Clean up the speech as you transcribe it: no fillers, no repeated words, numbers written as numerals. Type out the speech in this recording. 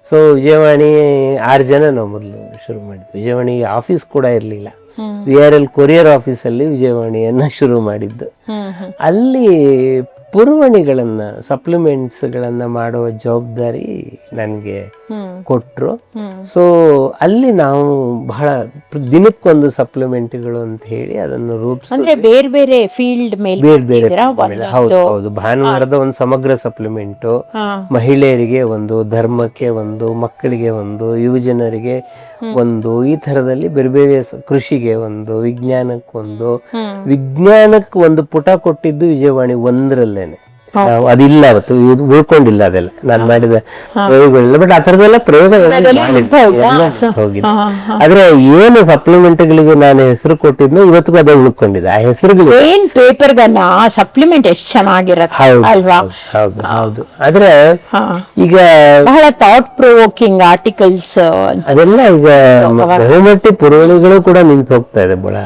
So Vijayavani 6 ಜನ ನಾವು ಮೊದಲು ಶುರು ಮಾಡಿದ್ವಿ. ವಿಜಯವಾಣಿ ಆಫೀಸ್ ಕೂಡ ಇರಲಿಲ್ಲ. VRL ಕೊರಿಯರ್ ಆಫೀಸಲ್ಲಿ ವಿಜಯವಾಣಿಯನ್ನ ಶುರು ಮಾಡಿದ್ದು. ಅಲ್ಲಿ ಪುರವಣಿಗಳನ್ನ ಸಪ್ಲಿಮೆಂಟ್ಸ್ಗಳನ್ನ ಮಾಡುವ ಜವಾಬ್ದಾರಿ ನನಗೆ ಕೊಟ್ಟರು. ಸೊ ಅಲ್ಲಿ ನಾವು ಬಹಳ ದಿನಕ್ಕೊಂದು ಸಪ್ಲಿಮೆಂಟ್ಗಳು ಅಂತ ಹೇಳಿ ಅದನ್ನು ರೂಪಿಸಿ ಬೇರೆ ಬೇರೆ ಫೀಲ್ಡ್ ಮೇಲೆ ಹೌದು ಭಾನುವಾರದ ಒಂದು ಸಮಗ್ರ ಸಪ್ಲಿಮೆಂಟು, ಮಹಿಳೆಯರಿಗೆ ಒಂದು, ಧರ್ಮಕ್ಕೆ ಒಂದು, ಮಕ್ಕಳಿಗೆ ಒಂದು, ಯುವಜನರಿಗೆ ಒಂದು, ಈ ತರದಲ್ಲಿ ಬೇರೆ ಬೇರೆ ಕೃಷಿಗೆ ಒಂದು, ವಿಜ್ಞಾನಕ್ಕೆ ಒಂದು ಪುಟ ಕೊಟ್ಟಿದ್ದು ವಿಜಯವಾಣಿ 1ರಲ್ಲೇನೆ. ಅದಿಲ್ಲ ಅವತ್ತು, ಉಳ್ಕೊಂಡಿಲ್ಲ ಅದೆಲ್ಲ ನಾನು ಮಾಡಿದ ಪ್ರಯೋಗಗಳಿಲ್ಲ. ಬಟ್ ಆ ಥರದೆಲ್ಲ ಪ್ರಯೋಗಗಳು ಹೋಗಿದೆ. ಆದ್ರೆ ಏನು ಸಪ್ಲಿಮೆಂಟ್ಗಳಿಗೆ ನಾನು ಹೆಸರು ಕೊಟ್ಟಿದ್ನೋ ಇವತ್ತಿಗೂ ಅದೇ ಉಳ್ಕೊಂಡಿದೆ. ಆ ಹೆಸರುಗಳು ಪೇಪರ್ಗನ್ನ ಸಪ್ಲಿಮೆಂಟ್ ಎಷ್ಟು ಚೆನ್ನಾಗಿರುತ್ತೆ ಅಲ್ವಾ? ಹೌದು. ಆದ್ರೆ ಈಗ ಬಹಳ ಥಾಟ್ ಪ್ರೊವೋಕಿಂಗ್ ಆರ್ಟಿಕಲ್ಸ್ ಅದೆಲ್ಲ ಈಗ ಬಹುಮಟ್ಟಿ ಪುರವಣಿಗಳು ಕೂಡ ನಿಂತು ಹೋಗ್ತಾ ಇದೆ ಬಹಳ.